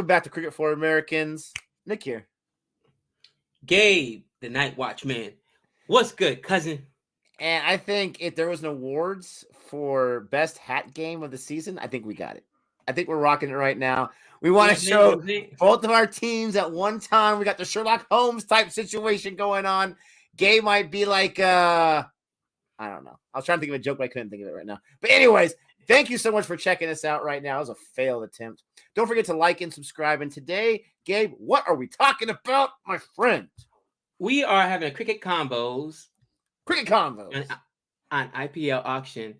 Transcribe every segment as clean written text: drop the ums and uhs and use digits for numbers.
Welcome back to Cricket for Americans. Nick here. Gabe, the Night Watchman. What's good, cousin? And I think if there was an awards for best hat game of the season, I think we got it. I think we're rocking it right now. We want to show both of our teams at one time. We got the Sherlock Holmes type situation going on. Gabe might be like, I don't know. I was trying to think of a joke, but I couldn't think of it right now. But anyways, thank you so much for checking us out right now. It was a failed attempt. Don't forget to like and subscribe. And today, Gabe, what are we talking about, my friend? We are having a cricket combos. Cricket combos. On IPL Auction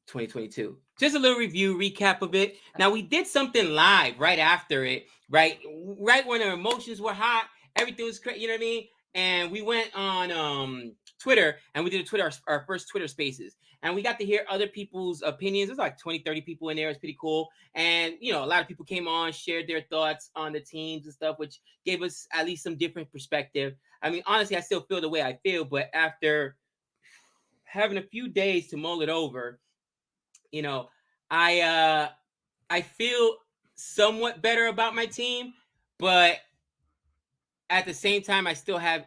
2022. Just a little review, recap of it. Now, we did something live right after it, right when our emotions were hot. Everything was great, you know what I mean? And we went on Twitter, and we did our first Twitter Spaces. And we got to hear other people's opinions. There's like 20, 30 people in there. It's pretty cool. And, you know, a lot of people came on, shared their thoughts on the teams and stuff, which gave us at least some different perspective. I mean, honestly, I still feel the way I feel. But after having a few days to mull it over, you know, I feel somewhat better about my team. But at the same time, I still have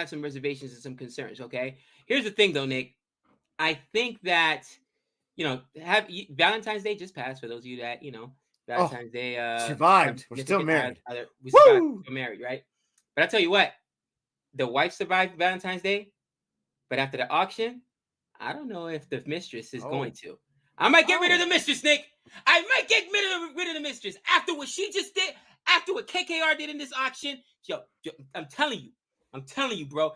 some reservations and some concerns, okay? Here's the thing, though, Nick. I think that, you know, Valentine's Day just passed for those of you that, you know, Valentine's Day survived. We're still married. We survived. We're married, right? But I tell you what, the wife survived Valentine's Day, but after the auction, I don't know if the mistress is going to. I might get rid of the mistress, Nick. I might get rid of the mistress after what she just did, after what KKR did in this auction. Yo, I'm telling you, bro.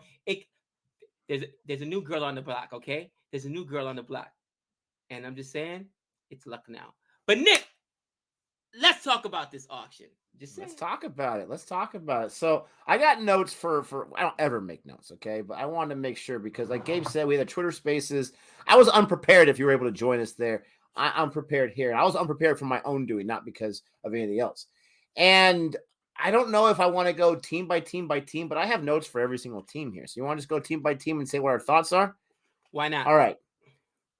There's a new girl on the block, okay? There's a new girl on the block. And I'm just saying, it's Lucknow. But Nick, let's talk about this auction. Let's talk about it. So I got notes for I don't ever make notes, okay? But I wanted to make sure because like Gabe said, we had a Twitter Spaces. I was unprepared if you were able to join us there. I'm prepared here. I was unprepared for my own doing, not because of anything else. And I don't know if I want to go team by team by team, but I have notes for every single team here. So you want to just go team by team and say what our thoughts are? Why not? All right.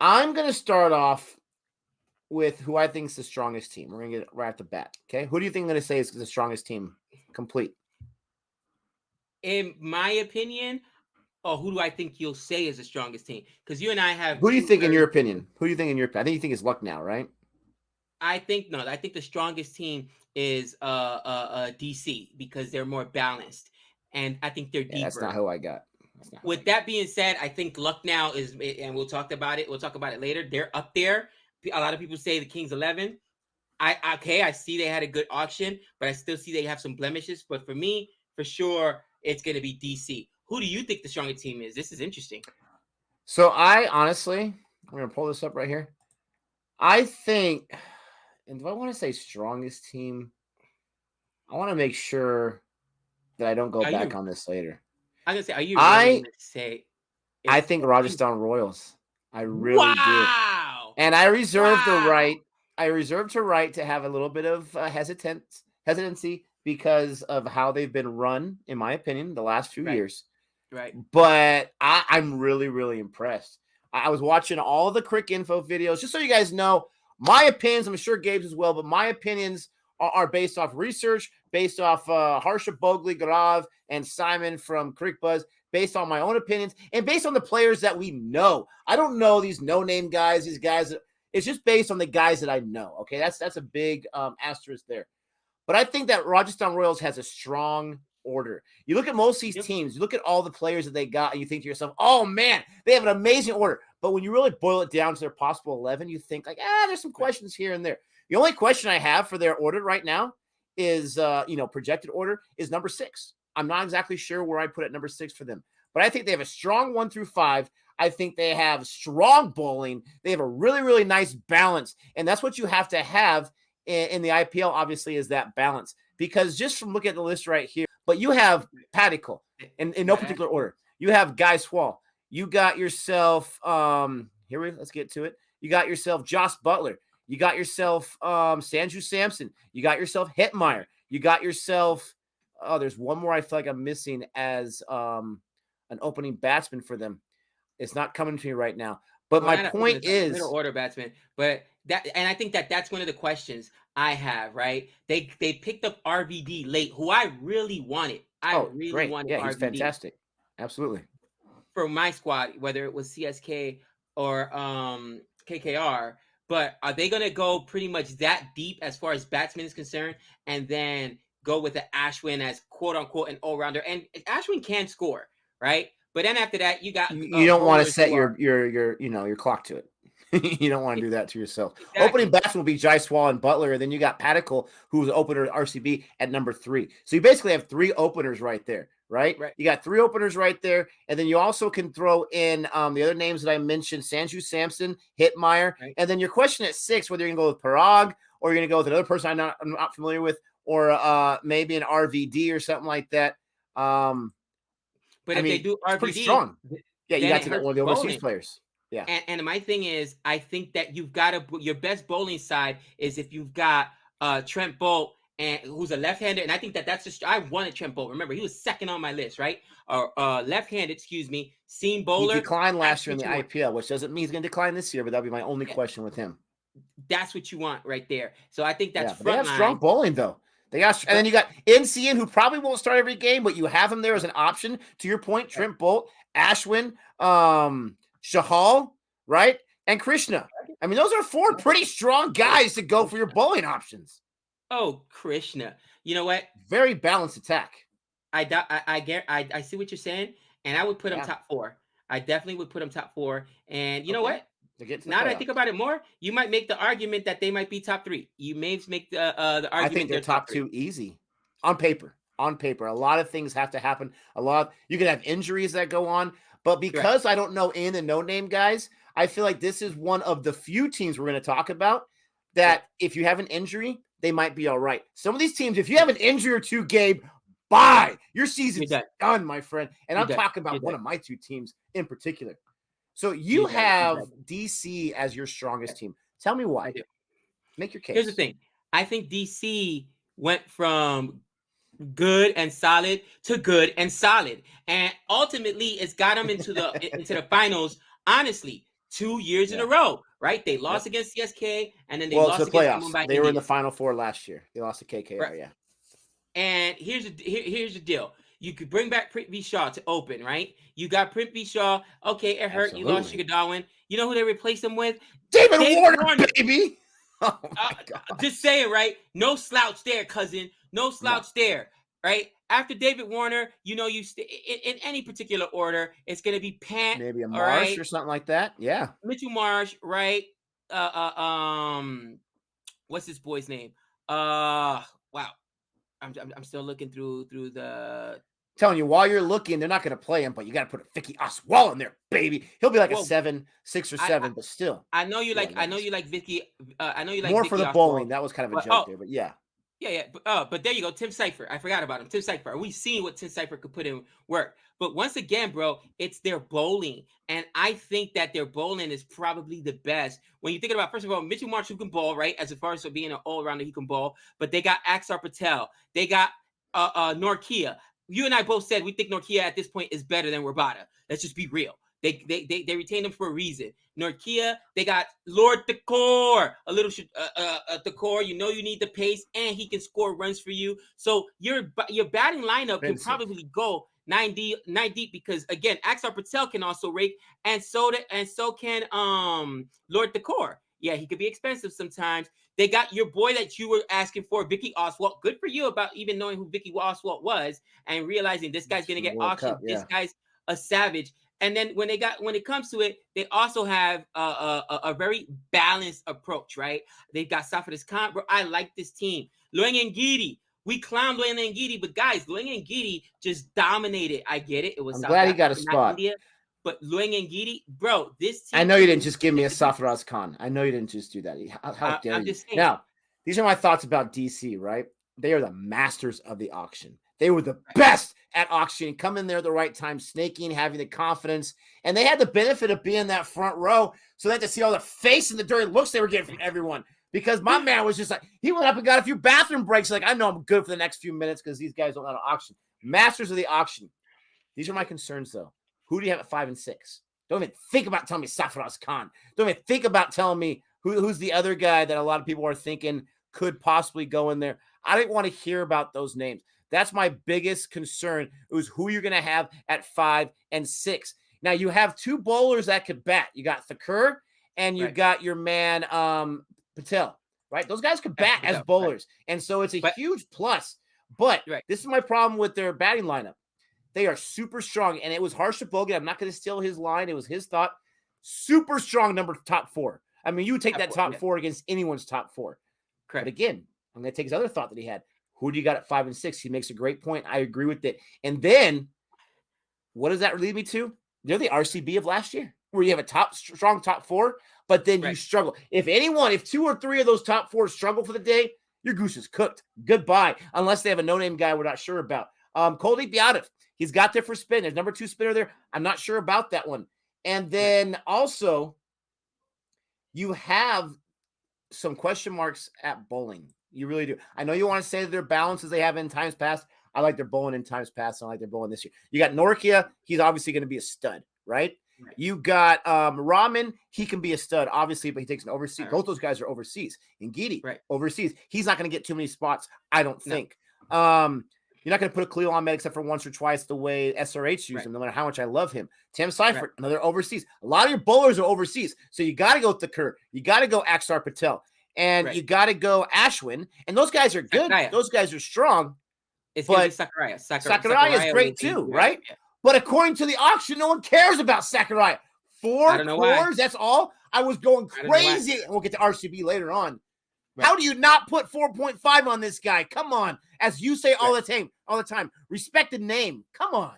I'm going to start off with who I think is the strongest team. We're going to get it right at the bat. Okay. Who do you think I'm going to say is the strongest team complete? In my opinion, or who do I think you'll say is the strongest team? Because you and I have. Who do you think in your opinion? I think you think it's Lucknow, right? I think the strongest team is DC because they're more balanced. And I think they're deeper. That's not who I got. With that being said, I think Lucknow is, and we'll talk about it later. They're up there. A lot of people say the Kings 11. I see they had a good auction, but I still see they have some blemishes. But for me, for sure, it's going to be DC. Who do you think the strongest team is? This is interesting. So I honestly, I'm going to pull this up right here. I think, and do I want to say strongest team? I want to make sure that I don't go back on this later. I'm going to say, are you really going to say? I think Rajasthan Royals. I really do. And I reserve the right. I reserve the right to have a little bit of hesitancy because of how they've been run, in my opinion, the last few years. Right. But I'm really, really impressed. I was watching all the Crick Info videos, just so you guys know, my opinions, I'm sure Gabe's as well, but my opinions are based off research, based off Harsha Bogley, Garav, and Simon from Crick Buzz, based on my own opinions, and based on the players that we know. I don't know these no-name guys, these guys. It's just based on the guys that I know, okay? That's a big asterisk there. But I think that Rajasthan Royals has a strong order. You look at most of these teams, you look at all the players that they got, and you think to yourself, oh, man, they have an amazing order. But when you really boil it down to their possible 11, you think like, there's some questions here and there. The only question I have for their order right now is, projected order is number 6. I'm not exactly sure where I put at number 6 for them. But I think they have a strong 1 through 5. I think they have strong bowling. They have a really, really nice balance. And that's what you have to have in the IPL, obviously, is that balance. Because just from looking at the list right here, but you have Padikkal in no particular order. You have Guy Swall. You got yourself, let's get to it. You got yourself Joss Butler. You got yourself Sanju Samson. You got yourself Hetmeyer. You got yourself, there's one more I feel like I'm missing as an opening batsman for them. It's not coming to me right now. But my point is middle order batsman. But and I think that's one of the questions I have, right? They picked up RVD late, who I really wanted. I really great. wanted Yeah, he's RVD fantastic. Absolutely. for my squad, whether it was CSK or KKR. But are they gonna go pretty much that deep as far as batsman is concerned, and then go with the Ashwin as quote unquote an all rounder? And Ashwin can score, right? But then after that, you got You don't want to bowlers set who are your clock to it. You don't want to do that to yourself. Opening exactly batsman will be Jaiswal and Butler, and then you got Padikkal, who's opener at RCB at number 3. So you basically have 3 openers right there, right? right. You got 3 openers right there, and then you also can throw in the other names that I mentioned: Sanju Samson, Hitmeyer, Right. and then your question at 6, whether you're going to go with Parag or you're going to go with another person I'm not familiar with, or maybe an RVD or something like that. But I if they mean, do it's pretty RVD, strong. Yeah, you then got it to get hurts one of the the overseas bowling. players. Yeah. And my thing is, I think that you've got to your best bowling side is if you've got Trent Bolt and who's a left-hander, and I think that's just I wanted Trent Bolt. Remember, he was second on my list, right? Or left-handed, excuse me, seam He bowler. declined last year in That's the what you want. IPL, which doesn't mean he's going to decline this year, but that'll be my only Yeah, question with him. that's what you want right there. So I think that's Yeah, but they have front strong line. bowling though. They got, and then you got NCN, who probably won't start every game, but you have him there as an option. To your point, Trent Bolt, Ashwin, Shahal, right, and Krishna. I mean, those are 4 pretty strong guys to go for your bowling options. Oh, Krishna. You know what? Very balanced attack. I see what you're saying, and I would put him Yeah. top 4. I definitely would put him top 4. And you know what? To get to the Now that I playoffs. think about it more, you might make the argument that they might be top 3. You may make the argument I think they're top 2 easy on paper. On paper, a lot of things have to happen. You can have injuries that go on, but because I don't know in the no-name guys, I feel like this is one of the few teams we're going to talk about that if you have an injury, they might be all right. Some of these teams, if you have an injury or 2, Gabe, bye. Your season's done, my friend. And I'm talking about one of my 2 teams in particular. So you have DC as your strongest team. Tell me why. Make your case. Here's the thing. I think DC went from good and solid to good and solid, and ultimately it's got them into the finals. Honestly, 2 years in a row, right? They lost against CSK, and then they lost to the against playoffs. Mumbai. They were in the Final Four last year. They lost to KKR. Right. Yeah. And here's the deal. You could bring back Prithvi Shaw to open, right? You got Prithvi Shaw. Okay, it hurt. You lost Shikhar Dhawan. You know who they replaced him with? David Warner, baby. Oh my God. Just saying, right? No slouch there, cousin. No slouch there, right? After David Warner, you know, in any particular order, it's going to be Pant. Maybe a Marsh or something like that. Yeah. Mitchell Marsh, right? What's this boy's name? Wow. I'm still looking through the. Telling you, while you're looking, they're not going to play him, but you got to put a Vicky Oswald in there, baby. He'll be like a 6 or 7, but still. I know you like Vicky. I know you like more Vicky for the Oswald. bowling. That was kind of a joke there, but yeah. Yeah. But there you go. Tim Cypher. I forgot about him. Tim Cypher. We've seen what Tim Cypher could put in work. But once again, bro, it's their bowling. And I think that their bowling is probably the best. When you think about, first of all, Mitchell Marsh, who can bowl, right? As far as being an all-rounder, he can bowl. But they got Axar Patel. They got Norkia. You and I both said we think Norkia at this point is better than Rabada. Let's just be real. They retained him for a reason. Norkia, they got Lord Thakor, a little Thakor. You know you need the pace, and he can score runs for you. So your batting lineup can probably go 9 deep because again, Axar Patel can also rake, and so can Lord Thakor. Yeah, he could be expensive sometimes. They got your boy that you were asking for, Vicky Oswald. Good for you about even knowing who Vicky Oswald was and realizing this guy's going to get auctioned. This guy's a savage. And then when it comes to it, they also have a very balanced approach, right? They've got Safadis Khan, bro. I like this team. Lueng Ngidi. We clowned Lueng Ngidi, but guys, Lueng Ngidi just dominated. I get it. It was I'm glad he got a spot. India, but Lueng Ngidi, bro, this team. I know you didn't just give me a Safraz Khan. I know you didn't just do that. How dare you? Now, these are my thoughts about DC, right? They are the masters of the auction. They were the best at auction, come in there at the right time, snaking, having the confidence. And they had the benefit of being in that front row. So they had to see all the face and the dirty looks they were getting from everyone. Because my man was just like, he went up and got a few bathroom breaks. Like, I know I'm good for the next few minutes because these guys don't know how to auction. Masters of the auction. These are my concerns, though. Who do you have at 5 and 6? Don't even think about telling me Safraz Khan. Don't even think about telling me Who's the other guy that a lot of people are thinking could possibly go in there? I didn't want to hear about those names. That's my biggest concern. It was who you're going to have at 5 and 6. Now, you have two bowlers that could bat. You got Thakur and you got your man Patel, right? Those guys could bat as bowlers. And so it's a huge plus. But this is my problem with their batting lineup. They are super strong. And it was harsh to Bogan. I'm not going to steal his line. It was his thought. Super strong number top 4. I mean, you would take that top 4 against anyone's top 4. Correct. But again, I'm going to take his other thought that he had. Who do you got at 5 and 6? He makes a great point. I agree with it. And then what does that lead me to? They're the RCB of last year, where you have a strong top 4, but then you struggle. If 2 or 3 of those top 4 struggle for the day, your goose is cooked. Goodbye. Unless they have a no-name guy we're not sure about. Kuldeep Yadav, he's got there for spin. There's number 2 spinner there. I'm not sure about that one. And then also, you have some question marks at bowling. You really do. I know you want to say that they're balanced as they have in times past. I like their bowling in times past. I like their bowling this year. You got Norkia. He's obviously going to be a stud, right? You got Rahman. He can be a stud, obviously, but he takes an overseas. Both those guys are overseas. And Gidi, overseas. He's not going to get too many spots, I don't think. You're not going to put a Khalil Ahmed except for once or twice the way SRH used him, no matter how much I love him. Tim Seifert, another overseas. A lot of your bowlers are overseas. So you got to go Thakur. You got to go Axar Patel. And you got to go Ashwin. And those guys are good. Those guys are strong. It's going to be Sakurai. Sakurai is great too, right? Yeah. But according to the auction, no one cares about Sakurai. 4 crores, that's all. I was going crazy. We'll get to RCB later on. How do you not put 4.5 on this guy? Come on. As you say all the time, respected name. Come on.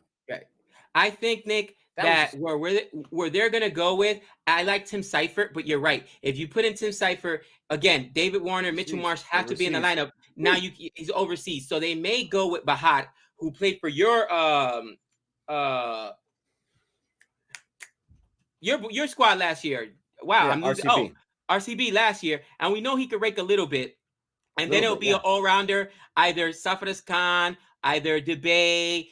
I think, Nick, that where they're going to go with, I like Tim Seifert, but you're right. If you put in Tim Seifert, again, David Warner, Mitchell Marsh have to be in the lineup. Now he's overseas. So they may go with Bahat, who played for your squad last year. Wow, I'm losing. RCB. RCB last year, and we know he could rake a little bit. And then it'll be an all-rounder, either Safaras Khan, either Debay.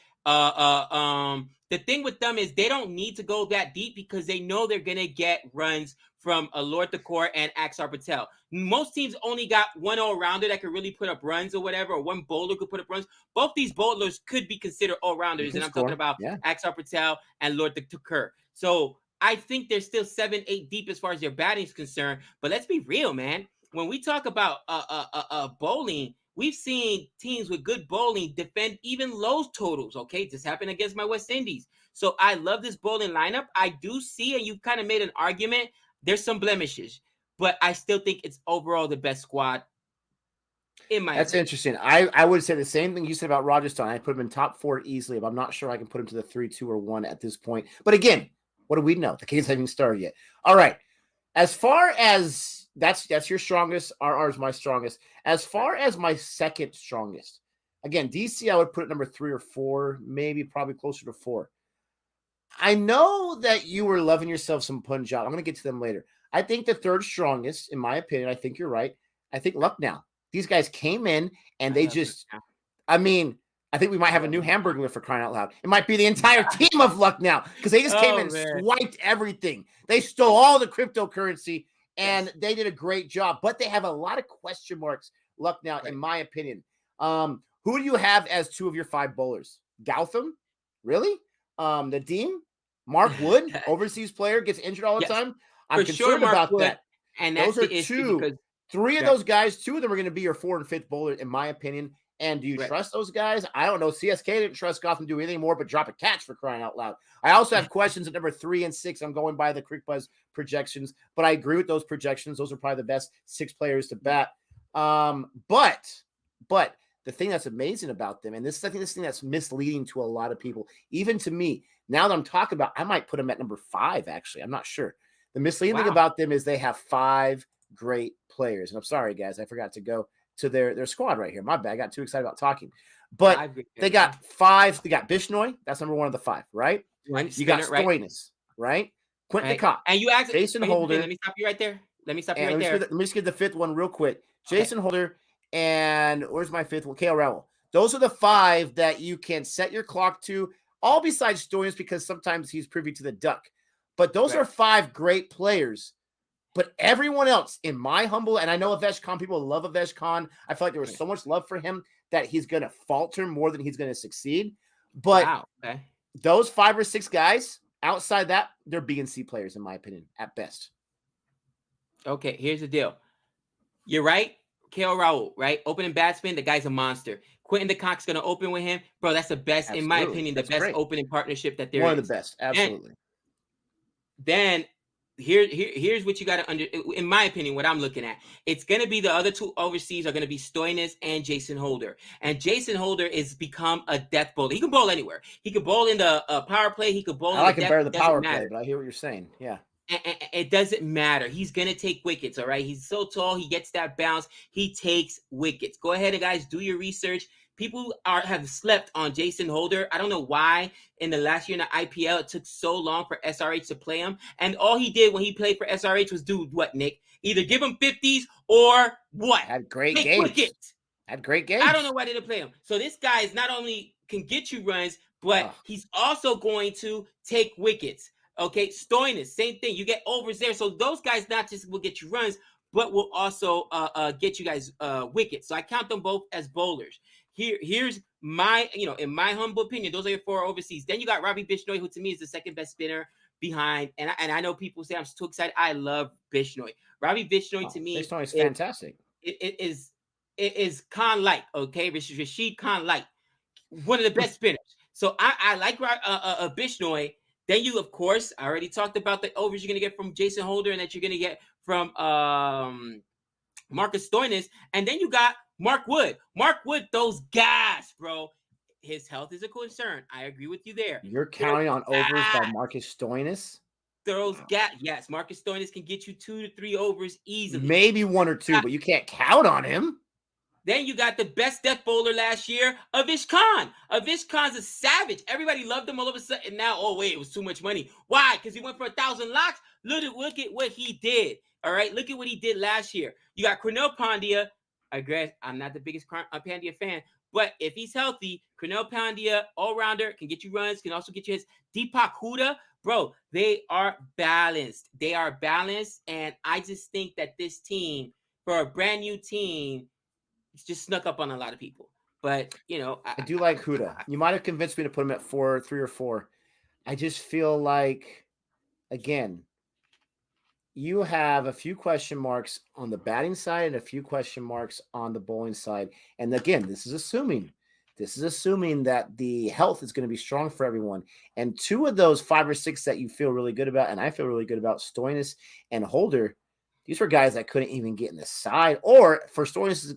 The thing with them is they don't need to go that deep because they know they're going to get runs from Lord Thakur and Axar Patel. Most teams only got one all-rounder that could really put up runs or whatever, or one bowler could put up runs. Both these bowlers could be considered all-rounders, and I'm talking about Axar Patel and Lord Thakur. So I think they're still 7-8 deep as far as their batting is concerned. But let's be real, man. When we talk about bowling, we've seen teams with good bowling defend even low totals, okay? This happened against my West Indies. So I love this bowling lineup. I do see, and you kind of made an argument, there's some blemishes. But I still think it's overall the best squad in my That's opinion. interesting. I would say the same thing you said about Rajasthan. I put him in top 4 easily, but I'm not sure I can put him to the 3, 2, or 1 at this point. But again, what do we know? The game's haven't started yet. All right. As far as that's your strongest, RR is my strongest. As far as my second strongest, again, DC, I would put it number 3 or 4, maybe probably closer to 4. I know that you were loving yourself some Punjab. I'm going to get to them later. I think the third strongest, in my opinion, I think you're right. I think Lucknow. These guys came in and they just, I mean, I think we might have a new hamburger lift for crying out loud. It might be the entire team of Lucknow because they just came and swiped everything. They stole all the cryptocurrency and they did a great job. But they have a lot of question marks, Lucknow, in my opinion. Who do you have as 2 of your 5 bowlers? Gautam? Really? Nadeem? Mark Wood, overseas player, gets injured all the time. I'm concerned about that. And that's those are the issue 2. because 3 of those guys, 2 of them are going to be your 4th and 5th bowler, in my opinion. And do you trust those guys? I don't know. CSK didn't trust Gotham to do anything more but drop a catch for crying out loud. I also have questions at number 3 and 6. I'm going by the Crick Buzz projections, but I agree with those projections. Those are probably the best 6 players to bat. But the thing that's amazing about them, and this is, I think, this thing that's misleading to a lot of people, even to me, now that I'm talking about, I might put them at number 5, actually. I'm not sure. The misleading thing about them is they have 5 great players. And I'm sorry, guys, I forgot to go to their squad right here. My bad. I got too excited about talking. But they got 5. They got Bishnoi. That's number 1 of the 5, right? You got Stoinis, right? Quentin Cock. And you asked Jason Holder. Let me stop you right there. Let me me just get the 5th one real quick. Jason Holder. And where's my 5th one? KL Rowell. Those are the 5 that you can set your clock to, all besides Stoinis because sometimes he's privy to the duck. But those are 5 great players. But everyone else, in my humble, and I know Avesh Khan, people love Avesh Khan. I feel like there was so much love for him that he's going to falter more than he's going to succeed. But Wow. Okay. those 5 or 6 guys, outside that, they're B and C players, in my opinion, at best. Okay, here's the deal. You're right. KL Raul, right? Opening batsman, the guy's a monster. Quentin de Kock's going to open with him. Bro, that's the best, in my opinion, the best opening partnership that there is. One of the best, absolutely. Then here's what you got to in my opinion, what I'm looking at. It's going to be the other 2 overseas are going to be Stoinis and Jason Holder. And Jason Holder is become a death bowler. He can bowl anywhere. He can bowl in the power play. He could bowl I like him better the power play, but I hear what you're saying. Yeah. It doesn't matter. He's going to take wickets, all right? He's so tall. He gets that bounce. He takes wickets. Go ahead, guys. Do your research. People have slept on Jason Holder. I don't know why in the last year in the IPL it took so long for SRH to play him. And all he did when he played for SRH was do what, Nick? Either give him 50s or what? Had great games. Wickets. Had great games. I don't know why they didn't play him. So this guy is not only can get you runs, but he's also going to take wickets. Okay, Stoinis, same thing. You get overs there. So those guys not just will get you runs, but will also get you guys wickets. So I count them both as bowlers. Here's my, in my humble opinion, those are your 4 overseas. Then you got Ravi Bishnoi, who to me is the second best spinner behind. And I know people say I'm too excited. I love Bishnoi. Ravi Bishnoi to me Bishnoi is fantastic. It is Khan light. Okay, Rashid Khan light, one of the best spinners. So I like Bishnoi. Then you, of course, I already talked about the overs you're going to get from Jason Holder and that you're going to get from Marcus Stoinis. And then you got Mark Wood. Mark Wood throws gas, bro. His health is a concern. I agree with you there. You're counting on overs by Marcus Stoinis? Throws gas. Yes, Marcus Stoinis can get you 2 to 3 overs easily. Maybe 1 or 2, but you can't count on him. Then you got the best death bowler last year, Avish Khan. Avish Khan's a savage. Everybody loved him all of a sudden. Now, oh, wait, it was too much money. Why? Because he went for 1,000 locks? Look at what he did. All right? Look at what he did last year. You got Cornell Pandya. I guess I'm not the biggest Pandya fan, but if he's healthy, Cornell Pandya, all-rounder, can get you runs, can also get you hits. Deepak Huda, bro, they are balanced. They are balanced, and I just think that this team, for a brand new team, it's just snuck up on a lot of people. But, I do like Huda. You might have convinced me to put him at 3 or 4. I just feel like, again, you have a few question marks on the batting side and a few question marks on the bowling side. And again, this is assuming that the health is going to be strong for everyone. And 2 of those 5 or 6 that you feel really good about, and I feel really good about, Stoinis and Holder, these were guys that couldn't even get in the side or, for Stoinis'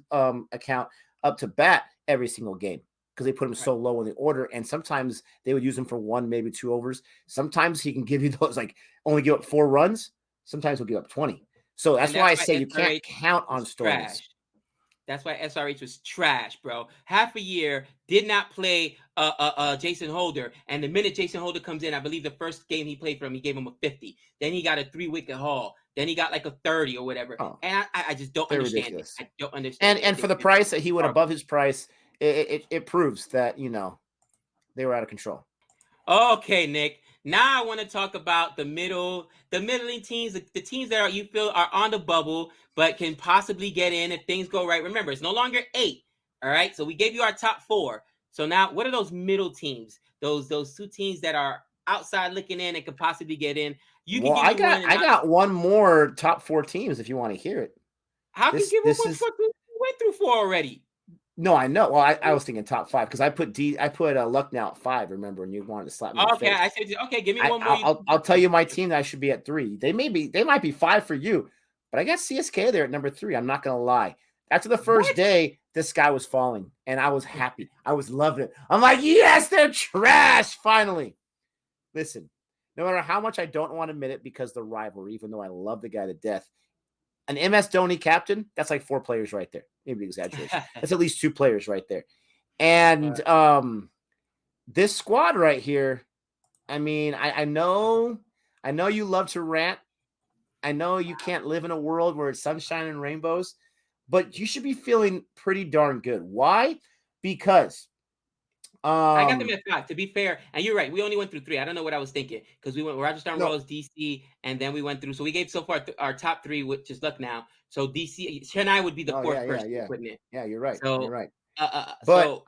account, up to bat every single game because they put him so low in the order. And sometimes they would use him for 1, maybe 2 overs. Sometimes he can give you those, like, only give up 4 runs. Sometimes he'll give up 20. So that's why I say you can't count on Stoinis. That's why SRH was trash, bro. Half a year, did not play Jason Holder. And the minute Jason Holder comes in, I believe the first game he played for him, he gave him a 50. Then he got a 3-wicket haul. Then he got like a 30 or whatever. Oh, and I just don't understand ridiculous. I don't understand. And for the price that he went above his price, it proves that, they were out of control. Okay, Nick. Now I want to talk about the middling teams, the teams that you feel are on the bubble, but can possibly get in if things go right. Remember, it's no longer 8. All right. So we gave you our top 4. So now what are those middle teams? Those 2 teams that are outside looking in and could possibly get in. I got one more top 4 teams if you want to hear it. How can you give one more? We went through 4 already. No, I know. Well, I was thinking top 5 because I put Lucknow at 5. Remember, and you wanted to slap me. Okay, I said okay. Give me one more. I'll tell you my team that I should be at 3. They might be 5 for you, but I got CSK there at number 3. I'm not gonna lie. After the first day, the sky was falling, and I was happy. I was loving it. I'm like, yes, they're trash. Finally, listen. No matter how much I don't want to admit it, because the rivalry, even though I love the guy to death. An MS Dhoni captain, that's like 4 players right there. Maybe exaggeration. That's at least 2 players right there. And this squad right here, I mean, I know you love to rant. I know you can't live in a world where it's sunshine and rainbows, but you should be feeling pretty darn good. Why? Because I got them at 5, to be fair. And you're right. We only went through 3. I don't know what I was thinking because we went Rajasthan No. Royals, DC, and then we went through. So we gave so far our top 3, which is Lucknow. So DC, Chennai would be the 4th person putting it. Yeah, you're right. So, You're right. But so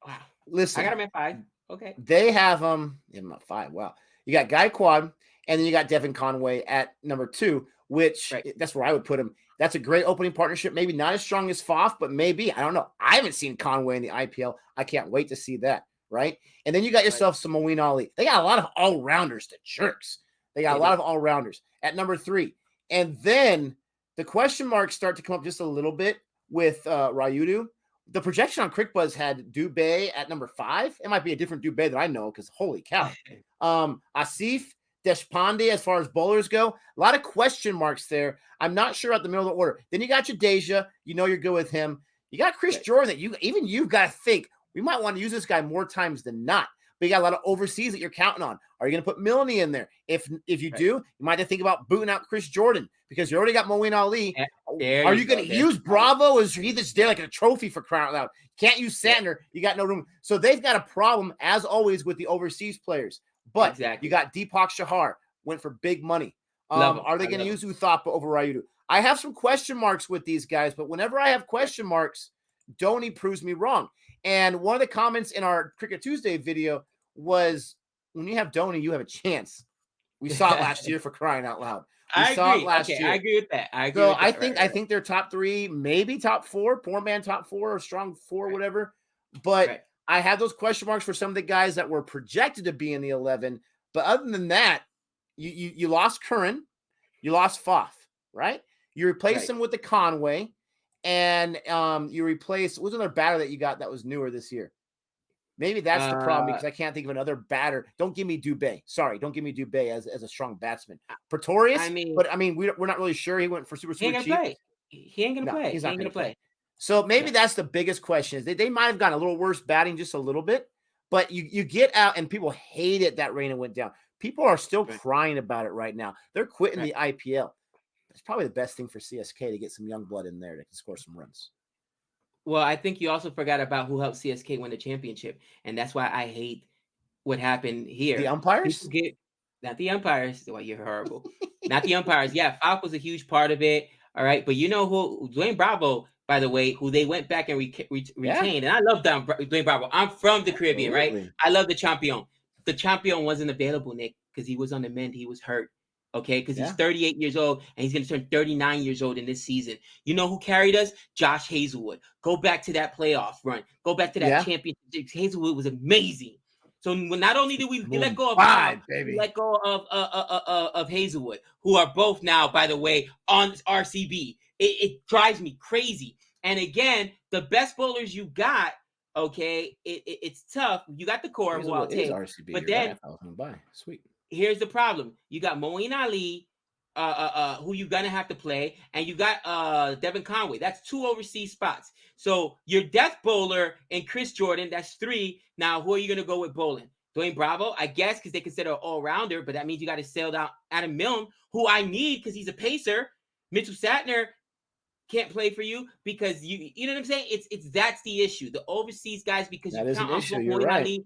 wow. listen, I got them at 5. Okay. They have them at 5. Wow. You got Guy Quad, and then you got Devin Conway at number 2, which that's where I would put him. That's a great opening partnership. Maybe not as strong as Faf, but maybe. I don't know. I haven't seen Conway in the IPL. I can't wait to see that, right? And then you got yourself some Moeen Ali. They got a lot of all-rounders, the jerks. They got a lot of all-rounders at number 3. And then the question marks start to come up just a little bit with Rayudu. The projection on CrickBuzz had Dubé at number 5. It might be a different Dubé that I know because holy cow. Asif, Deshpande, as far as bowlers go, a lot of question marks there. I'm not sure at the middle of the order. Then you got Jadeja. You know you're good with him. You got Chris Jordan that you've got to think we might want to use this guy more times than not. But you got a lot of overseas that you're counting on. Are you going to put Milne in there? If you do, you might have to think about booting out Chris Jordan because you already got Moeen Ali. Are you going to use Bravo? Is he just there like a trophy for crying out loud? Can't use Sandner. You got no room. So they've got a problem, as always, with the overseas players. But you got Deepak Chahar, went for big money. Are they going to use Uthapa over Rayudu? I have some question marks with these guys, but whenever I have question marks, Dhoni proves me wrong. And one of the comments in our Cricket Tuesday video was, when you have Dhoni, you have a chance. We saw it last year, for crying out loud. We saw it last year. I agree with that. I think they're top 3, maybe top 4, poor-man top 4 or strong 4, whatever. But I have those question marks for some of the guys that were projected to be in the 11. But other than that, you lost Curran, you lost Faf, right? You replaced him with the Conway, and you replaced, what's another batter that you got that was newer this year? Maybe that's the problem because I can't think of another batter. Don't give me Dubé. Sorry, don't give me Dubé as a strong batsman. Pretorius, we're not really sure. He went for super cheap. He ain't gonna play. He's not gonna play. So maybe that's the biggest question. Is they might have gotten a little worse batting just a little bit, but you get out and people hate it that Reina went down. People are still crying about it right now. They're quitting the IPL. It's probably the best thing for CSK to get some young blood in there that can score some runs. Well, I think you also forgot about who helped CSK win the championship, and that's why I hate what happened here. The umpires? Not the umpires. Well, you're horrible. Not the umpires. Yeah, Falk was a huge part of it. All right, but you know who? Dwayne Bravo, by the way, who they went back and retained, and I love Dwayne Bravo. I'm from the Caribbean, right? I love the champion. The champion wasn't available, Nick, because he was on the mend. He was hurt. Okay, because he's 38 years old and he's going to turn 39 years old in this season. You know who carried us? Josh Hazelwood. Go back to that playoff run. Go back to that championship. Hazelwood was amazing. So not only did we let go of Hazelwood, who are both now, by the way, on RCB. It drives me crazy. And again, the best bowlers you got, okay, it's tough. You got the core, who I'll take. RCB, but then, sweet. Here's the problem. You got Moeen Ali, who you're going to have to play, and you got Devin Conway. That's 2 overseas spots. So your death bowler and Chris Jordan, that's 3. Now, who are you going to go with bowling? Dwayne Bravo, I guess, because they consider an all-rounder, but that means you got to sail down Adam Milne, who I need because he's a pacer. Mitchell Satner can't play for you because you know what I'm saying? That's the issue. The overseas guys, because that you count on Moeen Ali.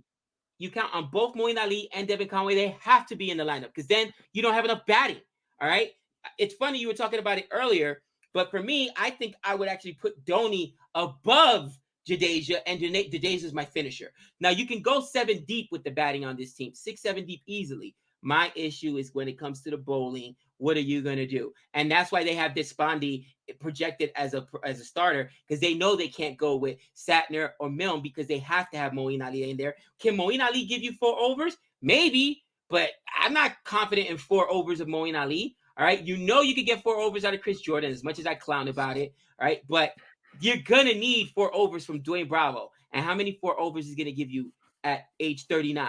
You count on both Moeen Ali and Devin Conway. They have to be in the lineup because then you don't have enough batting. All right. It's funny you were talking about it earlier, but for me, I think I would actually put Dhoni above Jadeja, and Jadeja is my finisher. Now you can go 7 deep with the batting on this team, 6, 7 deep easily. My issue is when it comes to the bowling, what are you going to do? And that's why they have Deshpande projected as a starter, because they know they can't go with Satner or Milne because they have to have Moeen Ali in there. Can Moeen Ali give you 4 overs? Maybe, but I'm not confident in 4 overs of Moeen Ali. All right. You know you could get 4 overs out of Chris Jordan, as much as I clown about it. All right. But you're going to need 4 overs from Dwayne Bravo. And how many 4 overs is going to give you at age 39?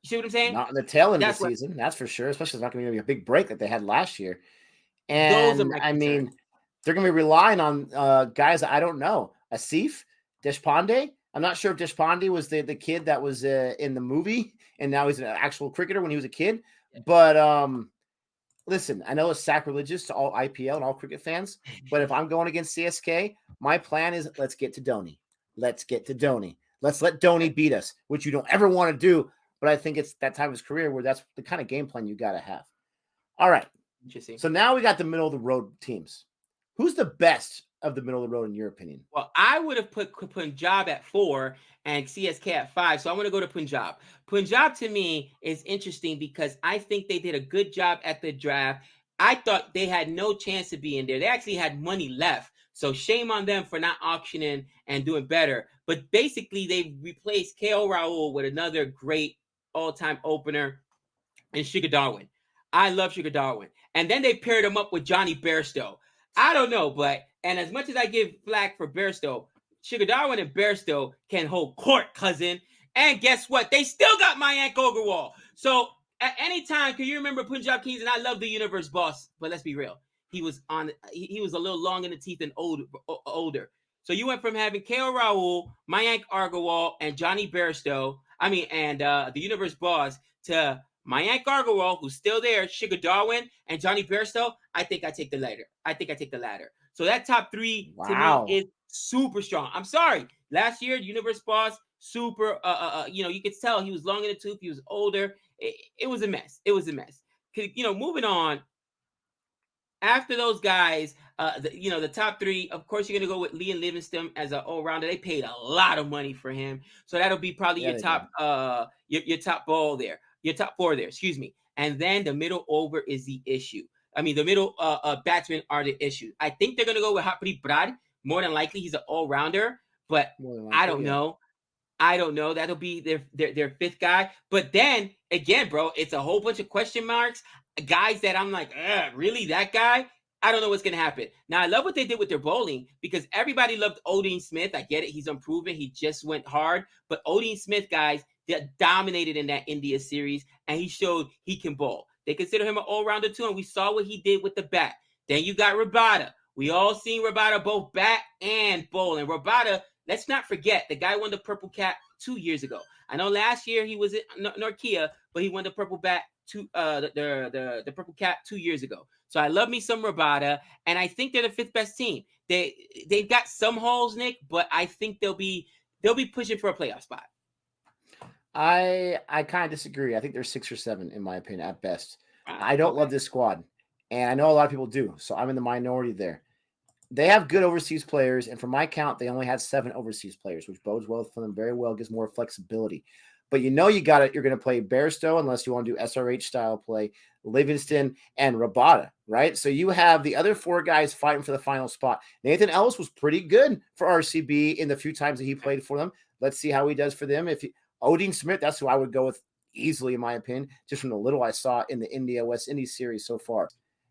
You see what I'm saying? Not in the tail end of the season, that's for sure. Especially it's not going to be a big break that they had last year. And I mean, they're going to be relying on guys that I don't know. Asif, Deshpande. I'm not sure if Deshpande was the kid that was in the movie, and now he's an actual cricketer when he was a kid. But listen, I know it's sacrilegious to all IPL and all cricket fans, but if I'm going against CSK, my plan is let's get to Dhoni. Let's get to Dhoni. Let's let Dhoni beat us, which you don't ever want to do. But I think it's that time of his career where that's the kind of game plan you got to have. All right. Interesting. So now we got the middle of the road teams. Who's the best of the middle of the road in your opinion? Well, I would have put Punjab at 4 and CSK at 5. So I'm going to go to Punjab. Punjab to me is interesting because I think they did a good job at the draft. I thought they had no chance to be in there. They actually had money left. So shame on them for not auctioning and doing better. But basically, they replaced KL Rahul with another great all-time opener in Sugar Darwin. I love Sugar Darwin. And then they paired him up with Johnny Bairstow. I don't know, and as much as I give flack for Bairstow, Sugar Darwin and Bairstow can hold court, cousin. And guess what? They still got Mayank Agarwal. So at any time, can you remember Punjab Kings? And I love the universe boss, but let's be real. He was a little long in the teeth and older. So you went from having KL Rahul, Mayank Agarwal, and Johnny Bairstow, and the universe boss to Mayank Agarwal, who's still there, Sugar Darwin, and Johnny Bairstow. I think I take the latter. So that top 3 to me is super strong. I'm sorry. Last year, universe boss, super. You could tell he was long in the tooth. He was older. It was a mess. Moving on. After those guys, the top 3, of course, you're going to go with Liam Livingstone as an all-rounder. They paid a lot of money for him. So that'll be probably your top ball there. Your top 4 there, excuse me. And then the middle over is the issue. The middle batsmen are the issue. I think they're going to go with Harpreet Brad. More than likely, he's an all-rounder. But I don't know. That'll be their 5th guy. But then, again, bro, it's a whole bunch of question marks. Guys that I'm like, really, that guy? I don't know what's going to happen. Now, I love what they did with their bowling because everybody loved Odean Smith. I get it. He's unproven. He just went hard. But Odean Smith, guys, that dominated in that India series, and he showed he can bowl. They consider him an all-rounder too, and we saw what he did with the bat. Then you got Rabada. We all seen Rabada both bat and bowl. And Rabada, let's not forget, the guy won the Purple Cap 2 years ago. I know last year he was at Norkia, but he won the Purple Bat the Purple Cap 2 years ago. So I love me some Rabada, and I think they're the 5th best team. They've got some holes, Nick, but I think they'll be pushing for a playoff spot. I kind of disagree. I think they're 6 or 7 in my opinion at best. I don't love this squad, and I know a lot of people do, so I'm in the minority there. They have good overseas players, and from my count, they only had 7 overseas players, which bodes well for them very well, gives more flexibility. But you're going to play Bairstow unless you want to do SRH style play, Livingston, and Rabada, right? So you have the other 4 guys fighting for the final spot. Nathan Ellis was pretty good for RCB in the few times that he played for them. Let's see how he does for them. Odean Smith, that's who I would go with easily, in my opinion, just from the little I saw in the India-West Indies series so far.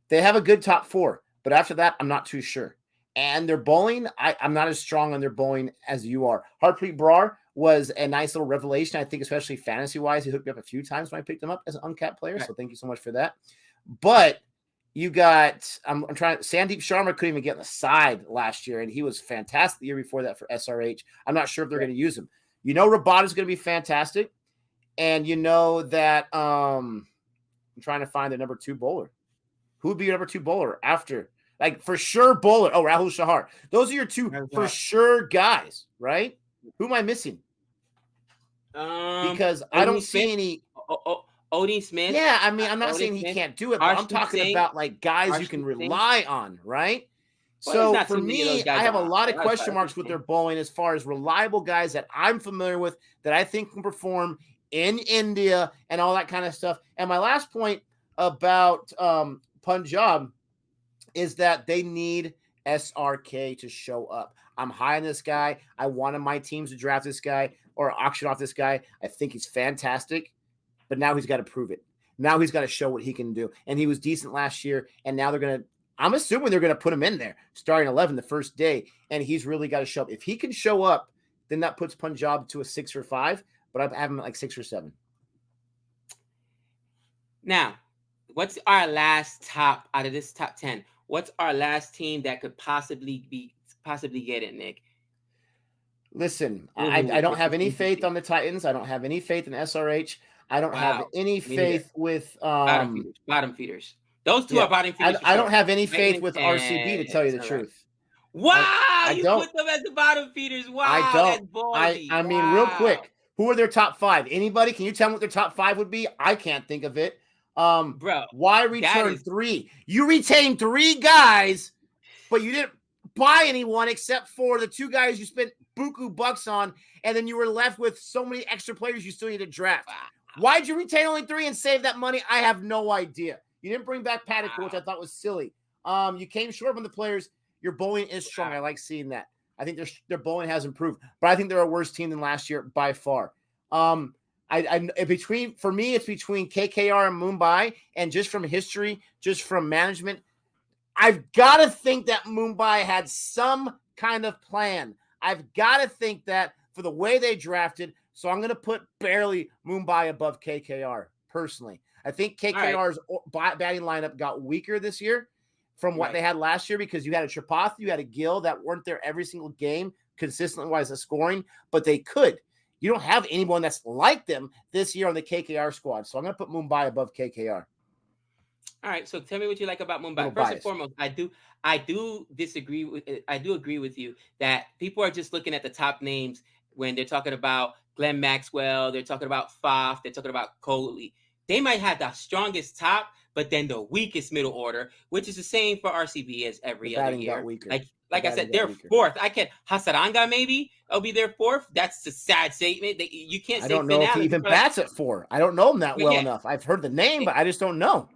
They have a good top 4, but after that, I'm not too sure. And their bowling, I'm not as strong on their bowling as you are. Harpreet Brar was a nice little revelation, I think, especially fantasy-wise. He hooked me up a few times when I picked him up as an uncapped player, so thank you so much for that. But you got, I'm trying, Sandeep Sharma couldn't even get on the side last year, and he was fantastic the year before that for SRH. I'm not sure if they're going to use him. Rabada is going to be fantastic, and that I'm trying to find the number 2 bowler. Who would be your number 2 bowler after? Like, for sure, bowler. Oh, Rahul Chahar. Those are your 2 for sure guys, right? Who am I missing? Because I don't see any. Odean Smith. Yeah, I'm not saying he can't do it, but I'm talking about like guys you can rely on, right? So for me, I have a lot of question marks with their bowling as far as reliable guys that I'm familiar with that I think can perform in India and all that kind of stuff. And my last point about Punjab is that they need SRK to show up. I'm high on this guy. I wanted my teams to draft this guy or auction off this guy. I think he's fantastic, but now he's got to prove it. Now he's got to show what he can do. And he was decent last year, and now I'm assuming they're going to put him in there starting 11 the first day, and he's really got to show up. If he can show up, then that puts Punjab to a 6 or 5, but I have him at like 6 or 7. Now, what's our last top out of this top 10? What's our last team that could possibly get it, Nick? Listen, I don't have any faith on the Titans. I don't have any faith in SRH. I don't have any faith with bottom feeders. Those 2 are bottom feeders. I don't have any faith with RCB, to tell you the truth. Wow, I you don't. put them as the bottom feeders. Wow, I that's don't. ballsy. I mean, real quick, who are their top 5? Anybody? Can you tell me what their top 5 would be? I can't think of it. Bro, Why that return is 3? You retained 3 guys, but you didn't buy anyone except for the 2 guys you spent buku bucks on, and then you were left with so many extra players you still need to draft. wow. Why'd you retain only 3 and save that money? I have no idea. You didn't bring back Paddock, which I thought was silly. You came short on the players. Your bowling is strong. I like seeing that. I think their bowling has improved, but I think they're a worse team than last year by far. For me, it's between KKR and Mumbai, and just from history, just from management, I've got to think that Mumbai had some kind of plan. I've got to think that for the way they drafted. So I'm going to put barely Mumbai above KKR personally. I think KKR's batting lineup got weaker this year from what they had last year because you had a Tripathi, you had a Gill that weren't there every single game consistently wise of scoring, but they could. You don't have anyone that's like them this year on the KKR squad. So I'm going to put Mumbai above KKR. All right, so tell me what you like about Mumbai. First and foremost, I do disagree with. I do agree with you that people are just looking at the top names when they're talking about Glenn Maxwell. They're talking about Faf. They're talking about Kohli. They might have the strongest top, but then the weakest middle order, which is the same for RCB as every other year. Like I said, they're fourth. Hasaranga maybe will be their fourth. That's a sad statement. You can't. I don't know if he even bats at 4. I don't know him that well enough. I've heard the name, but I just don't know.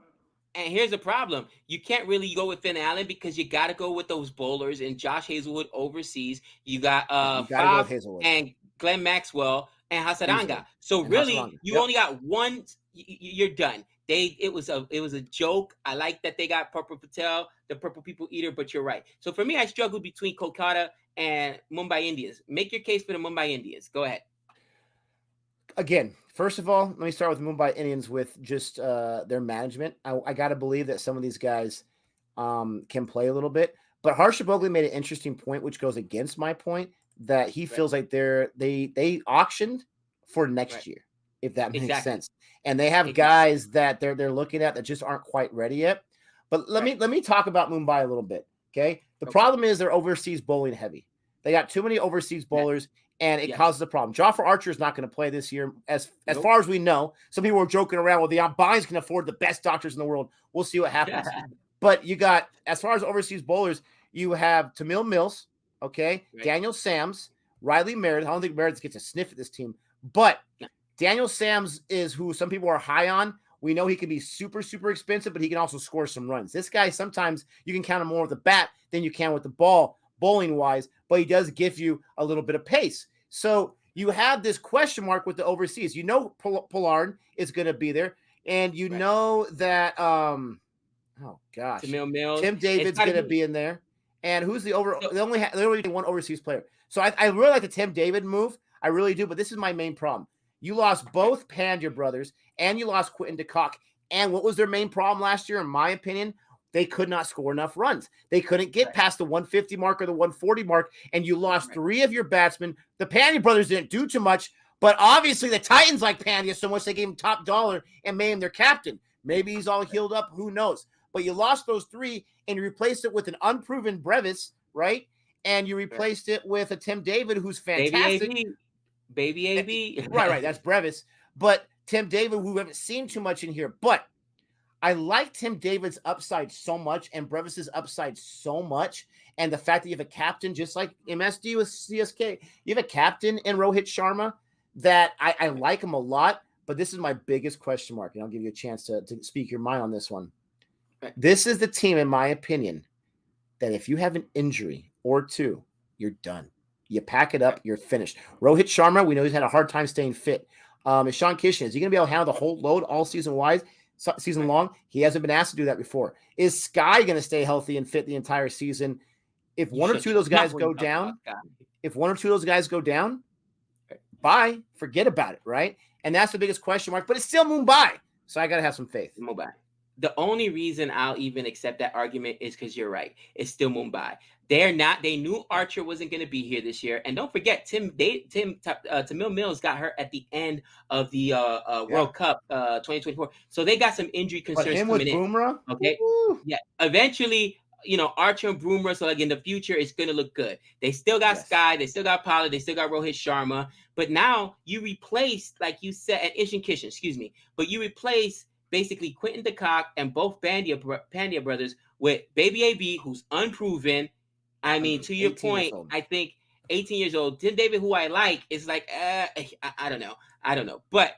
And here's the problem. You can't really go with Finn Allen because you got to go with those bowlers and Josh Hazelwood overseas. You got Faf and Glenn Maxwell and Hasaranga. So and really, you only got one. You're done. It was a joke. I like that they got Purple Patel, the Purple People Eater, but you're right. So for me, I struggle between Kolkata and Mumbai Indians. Make your case for the Mumbai Indians. Go ahead. Again, first of all, let me start with Mumbai Indians with just their management. I got to believe that some of these guys can play a little bit. But Harsha Bhogle made an interesting point, which goes against my point, that he feels like they auctioned for next year, if that makes sense. And they have guys that they're looking at that just aren't quite ready yet. But let me talk about Mumbai a little bit, okay? The problem is they're overseas bowling heavy. They got too many overseas bowlers. And it causes a problem. Jofra Archer is not going to play this year, as far as we know. Some people were joking around, well, the Ambani's can afford the best doctors in the world. We'll see what happens. But you got, as far as overseas bowlers, you have Tamil Mills, Daniel Sams, Riley Meredith. I don't think Meredith gets a sniff at this team. But Daniel Sams is who some people are high on. We know he can be super, super expensive, but he can also score some runs. This guy, sometimes you can count him more with the bat than you can with the ball, bowling-wise, but he does give you a little bit of pace. So you have this question mark with the overseas. You know Pollard is going to be there, and you know that Tim David's going to be in there. And who's they only have one overseas player. So I really like the Tim David move. I really do, but this is my main problem. You lost both Pandya brothers, and you lost Quinton de Kock. And what was their main problem last year, in my opinion? They could not score enough runs. They couldn't get past the 150 mark or the 140 mark, and you lost 3 of your batsmen. The Pandya brothers didn't do too much, but obviously the Titans like Pandya so much they gave him top dollar and made him their captain. Maybe he's all healed up. Who knows? But you lost those 3, and you replaced it with an unproven Brevis, right? And you replaced it with a Tim David who's fantastic. Baby AB. Right. That's Brevis. But Tim David, who we haven't seen too much in here. But I like Tim David's upside so much and Brevis's upside so much. And the fact that you have a captain, just like MSD with CSK, you have a captain in Rohit Sharma that I like him a lot. But this is my biggest question mark. And I'll give you a chance to speak your mind on this one. This is the team, in my opinion, that if you have an injury or 2, you're done. You pack it up, you're finished. Rohit Sharma, we know he's had a hard time staying fit. Sean Kishan, is he going to be able to handle the whole load all season long? He hasn't been asked to do that before. Is Sky going to stay healthy and fit the entire season? If one or two of those guys go down, bye. Forget about it, right? And that's the biggest question mark. But it's still Mumbai, so I got to have some faith. Mumbai. The only reason I'll even accept that argument is because you're right. It's still Mumbai. They knew Archer wasn't going to be here this year. And don't forget, Tamil Mills got hurt at the end of the World Cup 2024. So they got some injury concerns coming in. Bumrah? Okay. Woo. Yeah. Eventually, Archer and Boomer. So like in the future, it's gonna look good. They still got Sky, they still got Pollard, they still got Rohit Sharma. But now you replace, like you said, and Ishan Kishan, excuse me. But you replace basically Quentin DeCock and both Pandya brothers with Baby AB, who's unproven. I mean, to your point, I think 18 years old. Tim David, who I like, is like, I don't know. But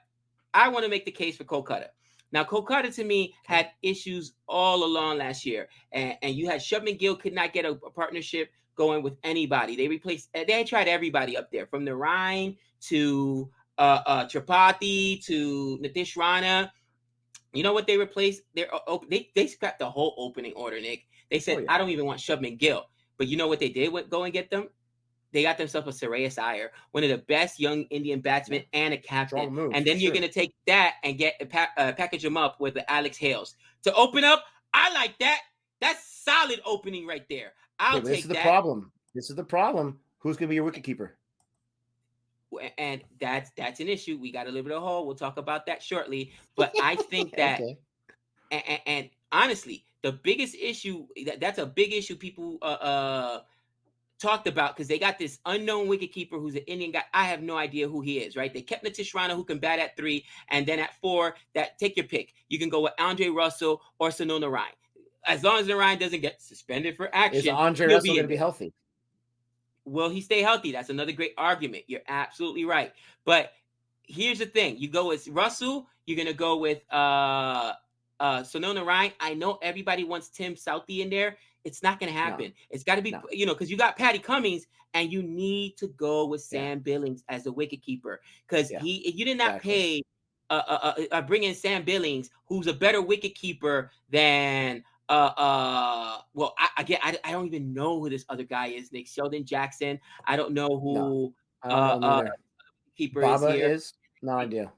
I want to make the case for Kolkata. Now, Kolkata to me had issues all along last year, and you had Shubman Gill could not get a partnership going with anybody. They tried everybody up there, from the Rhine to Tripathi to Nitish Rana. You know what they replaced? They got the whole opening order, Nick. They said, I don't even want Shubman Gill. But you know what they did? Go and get them? They got themselves a Shreyas Iyer, one of the best young Indian batsmen and a captain. And then you're going to take that and package them up with the Alex Hales. To open up, I like that. That's solid opening right there. I'll take that. This is the problem. Who's going to be your wicketkeeper? And that's an issue. We got a little bit of hole. We'll talk about that shortly. But I think that, and honestly, the biggest issue, that's a big issue people talked about, because they got this unknown wicketkeeper who's an Indian guy. I have no idea who he is, right? They kept Nitish Rana, who can bat at 3, and then at 4, take your pick. You can go with Andre Russell or Sunil Narayan. As long as Narayan doesn't get suspended for action. Is Andre Russell going to be healthy? Will he stay healthy? That's another great argument. You're absolutely right. But here's the thing. You go with Russell, you're going to go with Sunil Narayan. I know everybody wants Tim Southee in there. It's not going to happen. No. It's got to be, because you got Patty Cummings, and you need to go with Sam Billings as the wicketkeeper, because you did not pay bring in Sam Billings, who's a better wicketkeeper than I don't even know who this other guy is, Nick. Sheldon Jackson. I don't know who keeper Baba is here. No idea.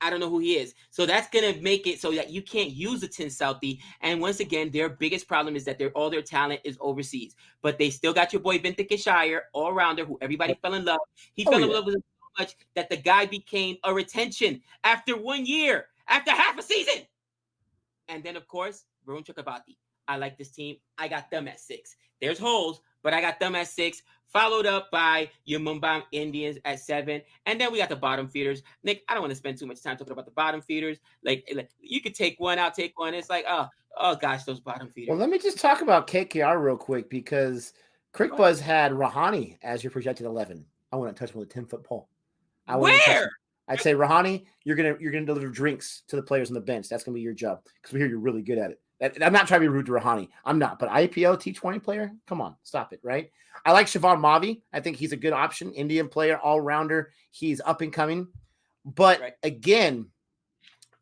I don't know who he is. So that's going to make it so that you can't use a Tim Southee. And once again, their biggest problem is that all their talent is overseas. But they still got your boy Venkatesh Iyer, all-rounder, who everybody fell in love. He fell in love with him so much that the guy became a retention after 1 year, after half a season. And then, of course, Varun Chakrabarti. I like this team. I got them at 6. There's holes, but I got them at 6. Followed up by your Mumbai Indians at 7. And then we got the bottom feeders. Nick, I don't want to spend too much time talking about the bottom feeders. Like you could take one, I'll take one. It's like, oh gosh, those bottom feeders. Well, let me just talk about KKR real quick, because CrickBuzz had Rahani as your projected 11. I want to touch him with a 10-foot pole. Where? I'd say, Rahani, you're gonna deliver drinks to the players on the bench. That's gonna be your job, because we hear you're really good at it. I'm not trying to be rude to Rahani. I'm not. But IPL T20 player, come on, stop it, right? I like Shivan Mavi. I think he's a good option. Indian player, all-rounder. He's up and coming. But again,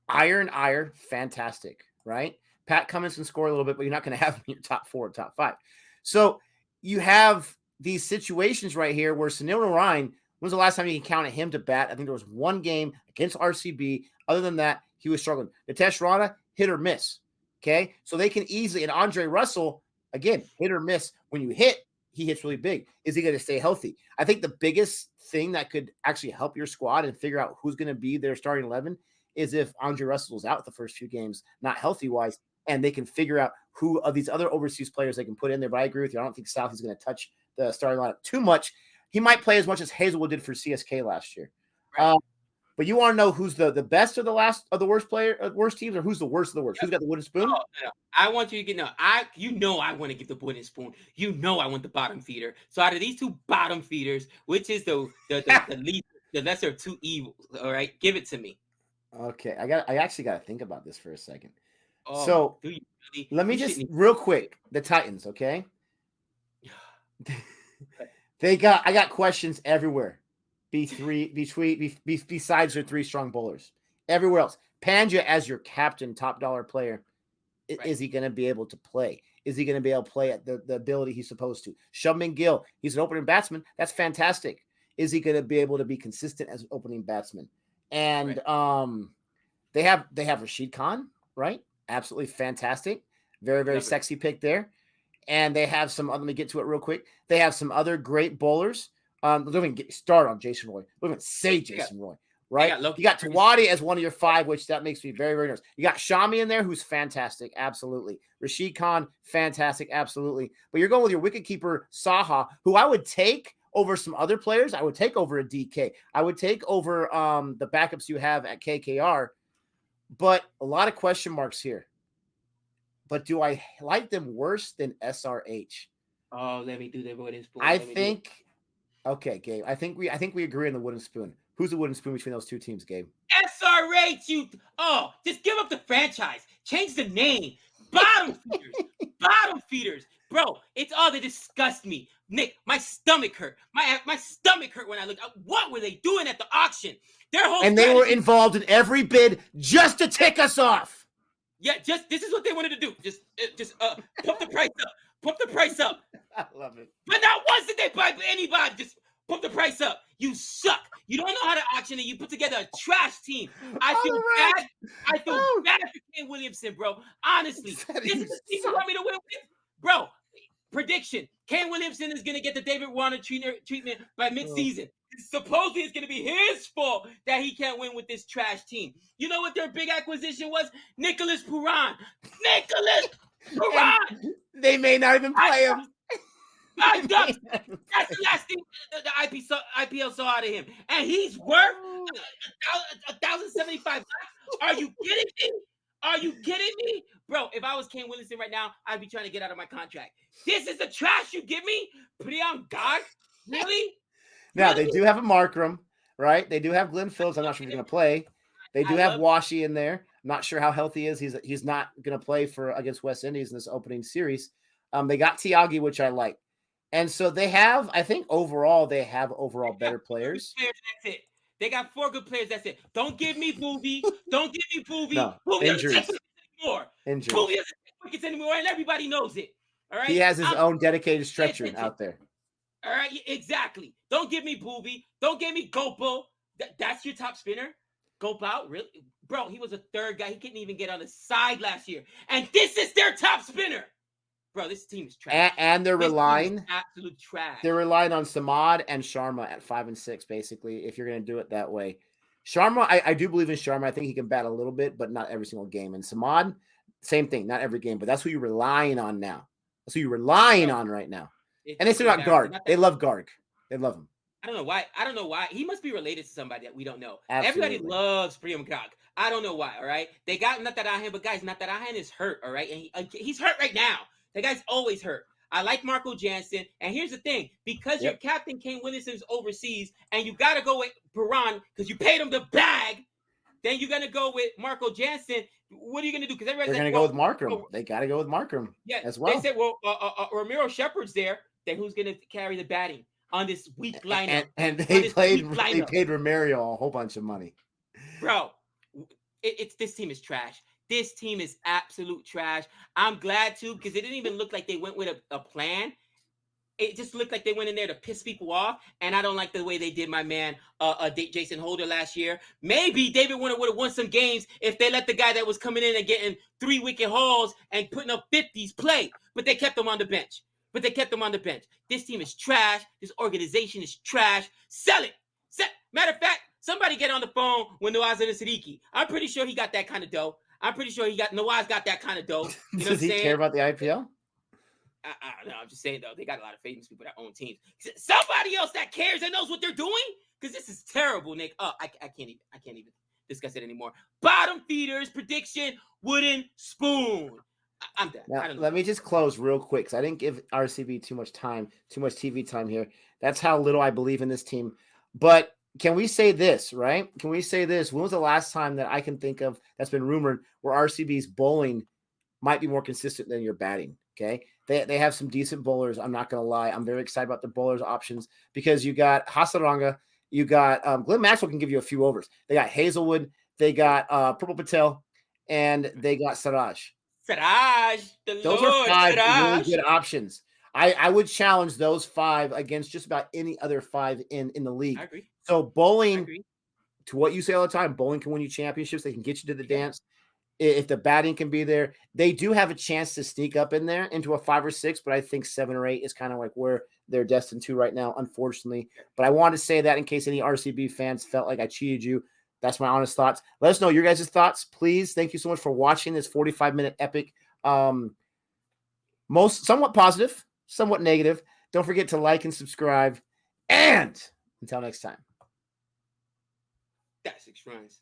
Iyer, fantastic, right? Pat Cummins can score a little bit, but you're not going to have him in your top 4 or top 5. So you have these situations right here where Sunil Narayan, when's the last time you can count him to bat? I think there was one game against RCB. Other than that, he was struggling. Nitish Rana, hit or miss. Okay, so they can easily, and Andre Russell, again, hit or miss. When you hit, he hits really big. Is he going to stay healthy? I think the biggest thing that could actually help your squad and figure out who's going to be their starting 11 is if Andre Russell is out the first few games, not healthy-wise, and they can figure out who of these other overseas players they can put in there. But I agree with you. I don't think South is going to touch the starting lineup too much. He might play as much as Hazelwood did for CSK last year. Right. But you want to know who's the best or the worst teams, or who's the worst of the worst? Who's got the wooden spoon? No. I want you to get I want to give the wooden spoon. I want the bottom feeder. So out of these 2 bottom feeders, which is the least, the lesser of 2 evils? All right, give it to me. Okay, I actually got to think about this for a second. So let me just real quick, the Titans. Okay, I got questions everywhere. Besides their 3 strong bowlers. Everywhere else. Pandya as your captain, top dollar player. Is he going to be able to play? Is he going to be able to play at the ability he's supposed to? Shubman Gill, he's an opening batsman. That's fantastic. Is he going to be able to be consistent as an opening batsman? And they have Rashid Khan, right? Absolutely fantastic. Very, very sexy pick there. And they have some, let me get to it real quick. They have some other great bowlers. Don't even get started on Jason Roy. Don't even say Jason Roy. right? You got Tawadi as one of your 5, which that makes me very, very nervous. You got Shami in there, who's fantastic, absolutely. Rashid Khan, fantastic, absolutely. But you're going with your wicketkeeper, Saha, who I would take over some other players. I would take over a DK. I would take over the backups you have at KKR. But a lot of question marks here. But do I like them worse than SRH? Oh, let me do the wooden spoon. I think. Okay, Gabe. I think we agree on the wooden spoon. Who's the wooden spoon between those two teams, Gabe? SRH. Just give up the franchise. Change the name. Bottom feeders. Bottom feeders. Bro, they disgust me. Nick, my stomach hurt. My stomach hurt when I looked. What were they doing at the auction? They were involved in every bid just to tick us off. Yeah, this is what they wanted to do. Just pump the price up. Pump the price up. I love it. But not once did they buy anybody. Just pump the price up. You suck. You don't know how to auction and you put together a trash team. I feel bad. I feel bad for Kane Williamson, bro. Honestly. This is the team you want me to win with? Bro, prediction. Kane Williamson is going to get the David Warner treatment by midseason. Supposedly it's going to be his fault that he can't win with this trash team. You know what their big acquisition was? Nicholas Puran. They may not even play him. That's the last thing the IPL saw out of him. And he's worth $1,075. Are you kidding me? Are you kidding me? Bro, if I was Kane Williamson right now, I'd be trying to get out of my contract. This is the trash you give me? Priam God? Really? Now, they do have a Markram, right? They do have Glenn Phillips. I'm not sure if he's going to play. They do have Washi in there. I'm not sure how healthy he is. He's not going to play against West Indies in this opening series. They got Tiagi, which I like. And so they have, I think overall, better players. That's it. They got 4 good players. That's it. Don't give me Booby. Don't give me Booby. No, Booby injuries. doesn't take anymore. Injuries. Booby doesn't take wickets anymore, and everybody knows it. All right. He has his own dedicated stretcher out there. All right, exactly. Don't give me Booby. Don't give me Gopal. That's your top spinner? Gopal? Really? Bro, he was a 3rd guy. He couldn't even get on the side last year. And this is their top spinner. Bro, this team is trash. And they're relying absolute trash. They're relying on Samad and Sharma at 5 and 6, basically, if you're going to do it that way. Sharma, I do believe in Sharma. I think he can bat a little bit, but not every single game. And Samad, same thing, not every game, but that's who you're relying on now. That's who you're relying on right now. And they still got Garg. They love Garg. They love him. I don't know why. He must be related to somebody that we don't know. Absolutely. Everybody loves Priyam Garg. I don't know why, all right? They got Natarajan, but guys, Natarajan is hurt, all right? And he's hurt right now. The guy's always hurt. I like Marco Jansen. And here's the thing. Because your captain, Kane Williamson's overseas, and you got to go with Perron because you paid him the bag, then you're going to go with Marco Jansen. What are you going to do? Because everybody's going to go with Markram. They got to go with Markram as well. They said, Ramiro Shepard's there. Then who's going to carry the batting on this weak lineup? And they paid Ramiro a whole bunch of money. Bro, this team is trash. This team is absolute trash. I'm glad too, because it didn't even look like they went with a plan. It just looked like they went in there to piss people off, and I don't like the way they did my man Jason Holder last year. Maybe David Warner would have won some games if they let the guy that was coming in and getting 3 wicket hauls and putting up 50s play, but they kept him on the bench. This team is trash. This organization is trash. Sell it. Matter of fact, somebody get on the phone with Nawaz and Siddiqui. I'm pretty sure he got that kind of dough. I'm pretty sure Nawaz got that kind of dough. You know Does he care about the IPL? I don't know. I'm just saying, though, they got a lot of famous people that own teams. Somebody else that cares and knows what they're doing? Because this is terrible, Nick. Oh, I can't even discuss it anymore. Bottom feeders, prediction, wooden spoon. I'm done. Now, let me just close real quick because I didn't give RCB too much TV time here. That's how little I believe in this team. But can we say this, right? Can we say this? When was the last time that I can think of that's been rumored where RCB's bowling might be more consistent than your batting? Okay. They have some decent bowlers. I'm not going to lie. I'm very excited about the bowlers options because you got Hasaranga, you got Glenn Maxwell can give you a few overs. They got Hazelwood, they got Purple Patel, and they got Siraj. Those are 5 really good options. I would challenge those 5 against just about any other 5 in the league. I agree. So bowling, to what you say all the time, bowling can win you championships. They can get you to the dance. If the batting can be there, they do have a chance to sneak up in there into a 5 or 6, but I think 7 or 8 is kind of like where they're destined to right now, unfortunately. But I wanted to say that in case any RCB fans felt like I cheated you. That's my honest thoughts. Let us know your guys' thoughts, please. Thank you so much for watching this 45-minute epic. Somewhat positive, somewhat negative. Don't forget to like and subscribe. And until next time. That's 6 runs.